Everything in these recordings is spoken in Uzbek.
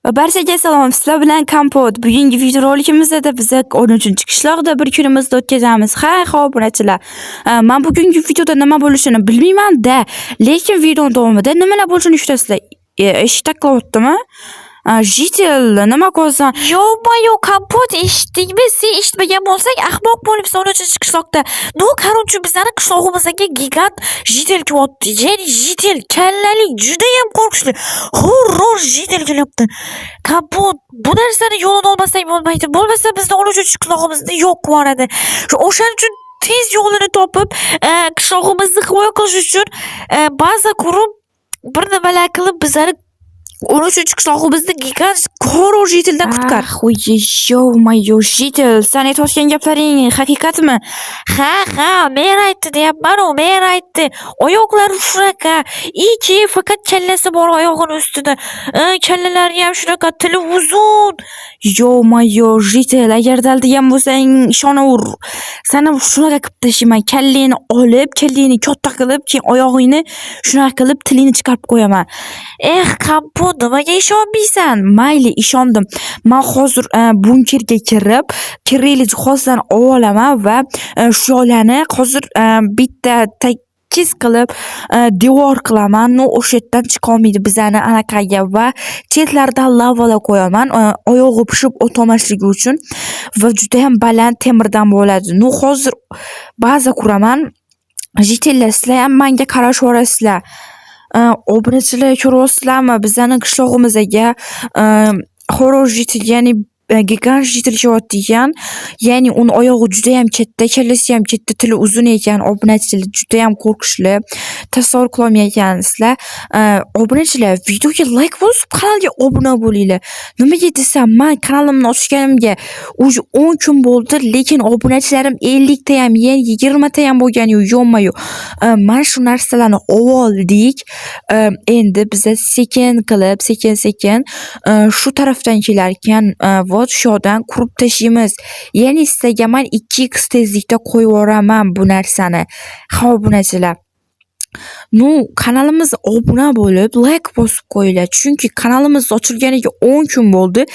Barchaga salom. Sizlar bilan Kompot. Bugungi videorolikimizda biz 13 qishloqda bir kunimizni o'tkazamiz. Xo'p, obunachilar. Men bugungi videoda nima bo'lishini bilmayman-da, lekin video davomida nimalar bo'lishini eshitasizlar. Eshitib qo'yaptimi? Jitel nima qilsan? Yo, Kompot eshitdingmi? Sen eshitmagan bo'lsang ahmoq bo'libsan 13 qishloqda. No, qarunchi bizlarning qishlog'imizga gigant jitel kelyapti. Ya'ni jitel kallali juda ham qo'rqinchli. Horror jitel kelyapti. Kompot, bu narsani yo'lini olmasak bo'lmaydi. Bo'lmasa bizni 13 qishlog'imizni yo'q qiladi. O'shaning uchun tez yo'lini topib, qishlog'imizni himoya qilish uchun baza qurib, bir nimalar qilib bizlarni 13 qishlog'imizni gigant horror jiteldan qutqar. Yo, Jitel, sen aytayotgan gaplaring haqiqatmi? Ha, men aytdi deyapman-ku, men aytdi. Oyoqlari shunaqa, keyin faqat kallasi bor oyog'ini ustida. Kallalari ham shunaqa, tili uzun. Yo, Jitel, agar daldigan bo'lsang ishonaver. Seni shunaqa qilib tashlayman. Kalleni olib, kalleni katta qilib, keyin oyog'ingni shunaqa qilib tilingni chiqarib qo'yaman. Kompot, nimaga ishonmaysan? Mayli, ishondim. Men hozir bunkerga kirib, kerakli jihozlarni olib olaman va shu yo'lani hozir bitta tekis qilib devor qilaman. O'sha yerdan chiqolmaydi bizani anaqaga va chetlaridan lavalar qo'yaman. Oyog'i pishib o'tolmasligi uchun va juda ham baland temirdan bo'ladi. Hozir baza quraman. Jitellar, sizlar ham menga qarashib yuborasizlar. Obunachilar, ko'ryapsizlarmi? Bizning qishlog'imizga horror jitel, ya'ni gigant jitel kelyapti ekan. Ya'ni uni oyog'i juda ham katta, kallasi ham katta, tili uzun ekan. Obunachilar, juda ham qo'rqinchli. Tasavvur qila olmaysiz. Obunachilar, videoga like bosib, kanalga obuna bo'linglar. Nimaga desam, men kanalimni ochganimga уже 10 kun bo'ldi, lekin obunachilarim 50 ta ham, ya'ni 20 ta ham bo'lgani yo'q. Men shu narsalarni oldik. Endi biz sekin qilib, sekin shu tarafdan kelar ekan, va shu yoqdan qurib tashlaymiz. Ya'ni sizlarga men 2x tezlikda qo'yib yuboraman bu narsani. Obunachilar, kanalimizga obuna bo'lib, like bosib qo'yinglar. Chunki kanalimiz ochilganiga 10 kun bo'ldi,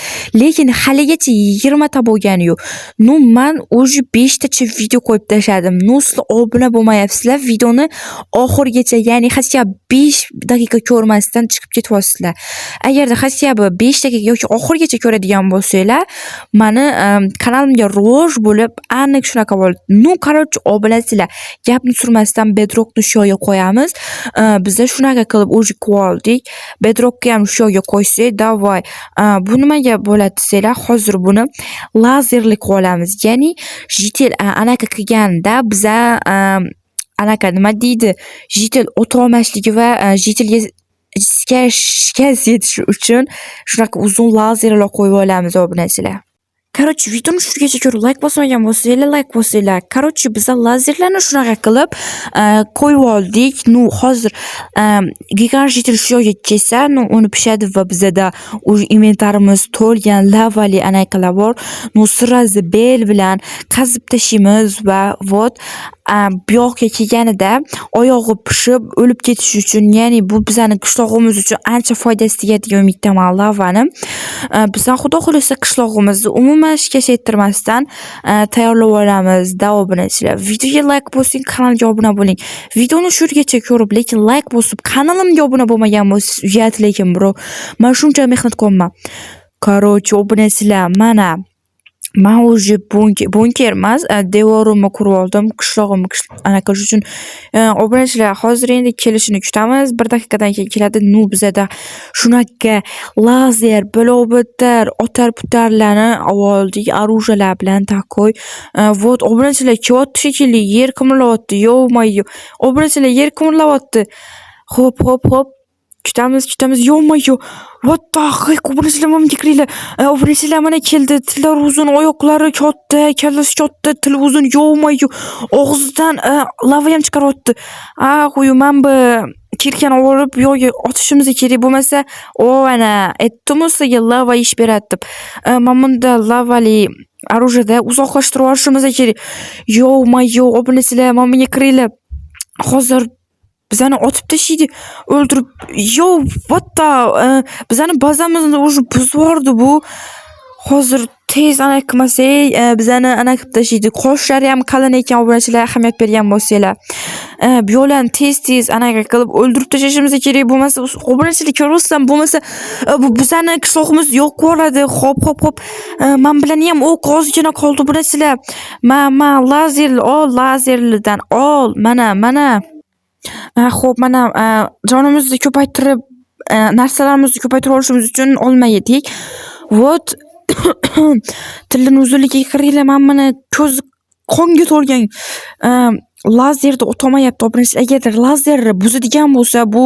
lekin haligacha 20 ta bo'lgani yo'q. Men уже 5 tacha video qo'yib tashladim. Sizlar obuna bo'lmayapsizlar. Videoni oxirigacha, ya'ni hech 5 daqiqa ko'rmasdan chiqib ketyapsizlar. Agarda hech 5 daqiqa yoki oxirigacha ko'radigan bo'lsanglar, meni kanalimga rivoj bo'lib, aniq shunaqa bo'ladi. Qarochi obunachilar, gapni surmasdan Bedrockni shu yoqqa qo'yamiz. Biz shunaqa qilib o'zi qildik. Bedrockga ham shu yoqqa qo'ysak, davay. Bu nimaga bo'ladi desanglar, hozir buni lazerli qilib olamiz. Ya'ni jitel anaqa qilganda biza anaqa nima deydi? Jitel o'tolmasligi va jitelga shikast yetishi uchun shunaqa uzun lazerlar qo'yib olamiz obunachilar. Qarochi, videoni shugacha ko'rib like bosmagan bo'lsanglar, like bosinglar. Qarochi, biz lazerlarni shunaqa qilib qo'yib oldik. Hozir gigant jitel shu yoqqa kelsa, uni pishadi va bizda o'z inventarimiz to'lgan lavali anaqalar bor. Sirazi bel bilan qazib tashlaymiz va bu yoqqa kelganida oyog'i pishib o'lib ketishi uchun, ya'ni bu bizning qishlog'imiz uchun ancha foydasi tegadigan umiddaman lavani. Bizdan xudo xolasa qishlog'imizni umuman shikast yettirmasdan tayyorlab olamiz. Obunachilar, videoga like bosing, kanalga obuna bo'ling. Videoni shu yergacha ko'rib, lekin like bosib, kanalimga obuna bo'lmagan bo'lsangiz, uyat lekin bro. Men shuncha mehnat qilaman. Qarochi, obunachilar, mana men уже bunker emas, devorimni qurib oldim. Qishlog'imni anaqa uchun obunachilar, hozir endi kelishini kutamiz. 1 daqiqadan keyin keladi. Bizda shunaqa lazer, blobotar, otar-putarlarni oldik, orujalar bilan takoy. Obunachilar, kelyapti shekilli, yer qimirlayapti. Yo. Obunachilar, yer qimirlayapti. Hop. Kutamiz. Yo. What the heck? Obunachilar, menga kiringlar. Obunachilar, mana keldi. Tillari uzun, oyoqlari katta, kallasi katta, tili uzun. Yo. Og'zidan lava ham chiqaryapti. Men bu kirkani olib yo'lga otishimiz kerak, bo'lmasa, ana aytdim sizga lava ish beradi deb. Men bunda lavali orujada uzoqlashtirib olishimiz kerak. Yo, obunachilar, menga kiringlar. Hozir bizani otib tashlaydi, o'ldirib. Yo, what the bizani bazamizni уже buzib yubordi bu. Hozir tez ana qilmasak, bizani ana qilib tashlaydi. Qoshlari ham qalin ekan, obunachilar ahamiyat bergan bo'lsanglar. Bu yo'ldan tez anaqa qilib o'ldirib tashlashimiz kerak, bo'lmasa obunachilar ko'rsa bo'lmasa bu bizani qishlog'imiz yo'q bo'ladi. Xo'p. Men bilan ham o'q ozgina qoldi obunachilar. Ma lazerlidan ol. Mana. Xo'p, mana jonimizni ko'paytirib, narsalarimizni ko'paytirib olishimiz uchun olma yedik. Вот tilning uzunligiga qaranglar, men mana ko'z qonga to'lgan lazerni o'tolmayapti. Obunachilar, agar lazerni buzadigan bo'lsa, bu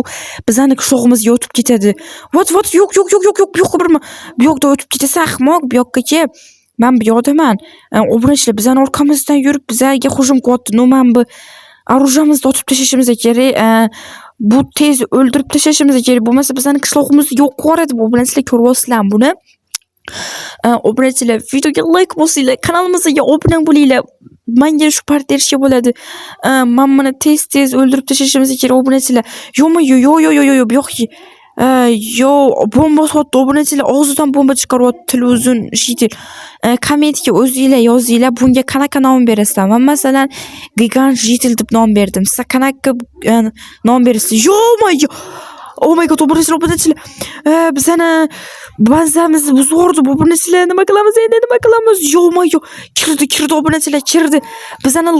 bizani qishlog'imizga o'tib ketadi. What yo'q, bu yoqda o'tib ketasan, ahmoq, bu yoqqa kel. Men bu yoqdaman. Obunachilar bizani orqamizdan yurib bizga hujum qilyapti. Men bu orужиemizni otib tashlashimiz kerak. Bu tez o'ldirib tashlashimiz kerak. Bo'lmasa bizani qishlog'imizni yo'q qiladi. Bu bilan sizlar ko'ryapsizlar buni. Obunachilar, videoga like bosinglar, kanalimizga obuna bo'linglar. Menga shu partiya erishga bo'ladi. Men buni tez o'ldirib tashlashimiz kerak obunachilar. Yo'q, bu yo'q. Yo, bomba sotdi obunachilar, og'zidan bomba chiqaryapti, tili uzun shitil. Kommentga o'zinglar yozinglar, bunga qanaqa nom berasizlar? Men masalan gigant shitil deb nom berdim. Siz qanaqa nom berasiz? Oh my god, obunachilar. Bizani bazamizni buzib yubordi obunachilar. Nima qilamiz endi? Yo'q. Kirdi obunachilar, kirdi. Bizani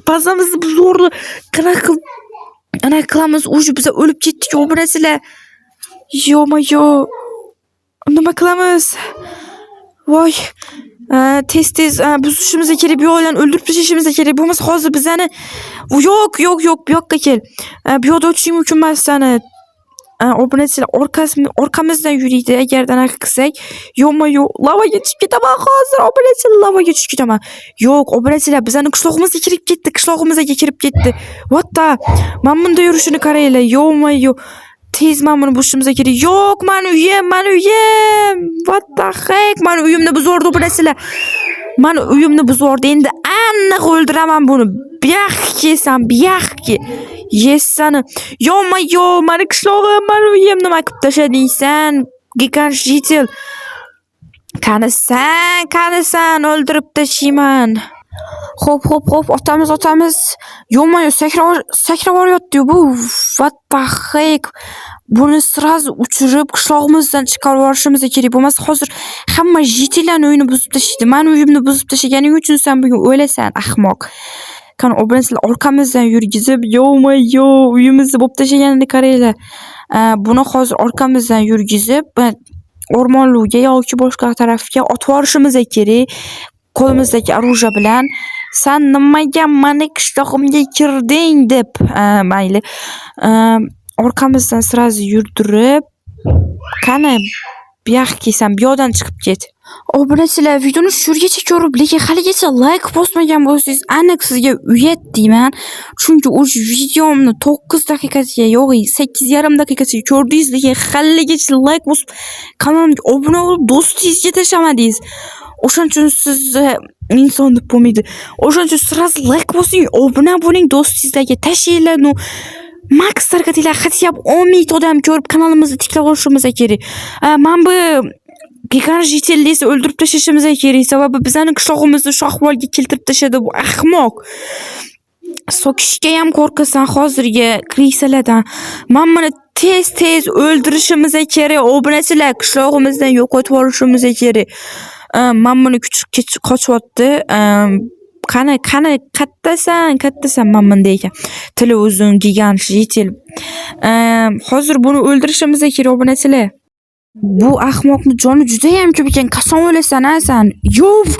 bazamizni buzib yubordi. Qanaqa ana qilamiz? Уже biz o'lib ketdik obunachilar. Yo'q. Nima qilamiz? Voy. Tez buzishimiz kerak, bu yo'ldan o'ldirib tashlashimiz kerak. Bo'lmasa hozir bizani yo'q, bu yoqqa kel. Bu yoqda o'tishing mumkin emas sani. Obunachilar orqamizdan yuriydi agar anaqa qilsak. Yo'q, lavaga tushib ketaman hozir. Obunachilar, lavaga tushib ketaman. Yo'q, obunachilar bizani qishlog'imizga kirib ketdi. What the? Men bunda yurishini qaranglar. Yo'q. Tez men buni buzishimiz kerak. Yo'q, meni uyim. What the heck? Meni uyimni buzib yubordi obunachilar. Meni uyimni buzib yubordi. Endi aniq o'ldiraman buni. Buyaqki. Yesani. Yo'q, meni qishlog'im, meni uyim nima qilib tashladingsan? Gigant shitil. Qanisan, o'ldirib tashlayman. Xo'p, otamiz. Yo'q, sakrab yuryapti bu. What the heck? Buni sразу uchirib qishlog'imizdan chiqarib yuborishimiz kerak. Bo'lmasa hozir hamma jitillarning uyini buzib tashlaydi. Men uyimni buzib tashlaganing uchun sen bugun o'lasan, ahmoq. Qani obunachilar orqamizdan yurgizib, yo'q, uyimizni bo'lib tashlaganini qaranglar. Buni hozir orqamizdan yurgizib, o'rmonluga yoki boshqa tarafga otib yuborishimiz kerak. Qo'limizdagi orужие bilan. Sen nimaga meni qishlog'imga kirding deb, mayli. Orqamizdan sразу yurdirib, qani buyoqqa sen bu yoqdan chiqib ket. Obunachilar, videoni shu yergacha ko'rib, lekin haligacha like bosmagan bo'lsangiz, aniq sizga uyat deyman. Chunki o'sha videomni 9 daqiqasiga, yo'q, 8,5 daqiqasiga ko'rdingiz, lekin haligacha like bosib, kanalimga obuna bo'lib, do'stingizga tashlamadingiz. O'shaning uchun siz inson deb bo'lmaydi. O'shaning uchun sразу like bosing, obuna bo'ling, do'stingizlarga tashlanglar. Max tarqatinglar, hatto 10 ming odam ko'rib kanalimizni tiklab olishimiz kerak. Men bu gigant shitilni o'ldirib tashlashimiz kerak, sababi bizani qishlog'imizni shu ahvolga keltirib tashladi bu ahmoq. So'kishga ham qo'rqasan hozirgi krisalardan. Men buni tez o'ldirishimiz kerak. Obunachilar, qishlog'imizdan yo'qotib olishimiz kerak. Men buni qochyapti. Qani kattasan men bunda ekan. Tili uzun gigant shitil. Hozir buni o'ldirishimiz kerak obunachilar. Bu ahmoqni joni juda ham ko'p ekan. Qachon o'lasan sen? Yo'q.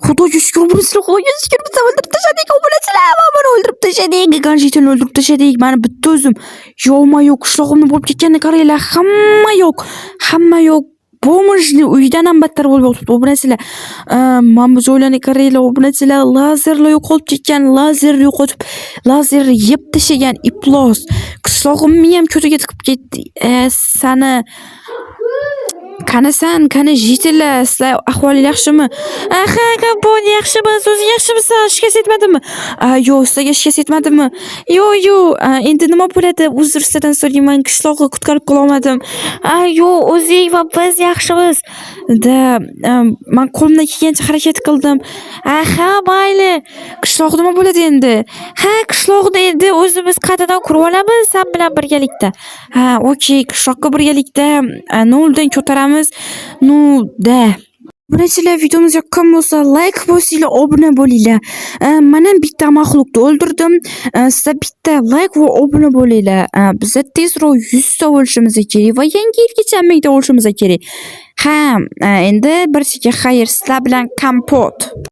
Xudoga shukr, biz o'ldirib tashladik obunachilar. Meni o'ldirib tashladik. Gigant shitilni o'ldirib tashladik. Meni bitta o'zim. Yo'q, qishlog'imni bo'lib ketganini qaranglar. Hamma yo'q. Pomojni uydan ham battar bo'lib yotibdi obunachilar. Men bu joylarni qaranglar obunachilar. Lazerlar yo'qolib ketgan, lazerni yo'qotib, lazerni yeb tashlagan iplos. Qishlog'imni ham ko'tiga tiqib ketdi. Sani Qanasan, qani jitellar, sizlar ahvolingiz yaxshimi? Ha, kompot yaxshimiz, o'zi yaxshimisan? Shikast yetmadimi? Yo'q, sizlarga shikast yetmadimi? Yo'q, endi nima bo'ladi? Uzr sizlardan so'rayman, qishloqni qutqarib qola olmadim. Yo'q, o'zing va biz yaxshimiz. Men qo'limdan kelgancha harakat qildim. Ha, mayli. Qishloq nima bo'ladi endi? Ha, qishloqni endi o'zimiz qaytadan qurib olamiz sen bilan birgalikda. Okey, qishloqqa birgalikda noldan ko'taramiz. Da. Bunachilar videomiz yoqqan bo'lsa, like bosinglar, obuna bo'linglar. Mana bitta maxluqni o'ldirdim. Sizlar bitta like va obuna bo'linglar. Biz tezroq 100 ta bo'lishimiz kerak va yangi yilgacha 1000 ta bo'lishimiz kerak. Endi bir chekka xayr, sizlar bilan kompot.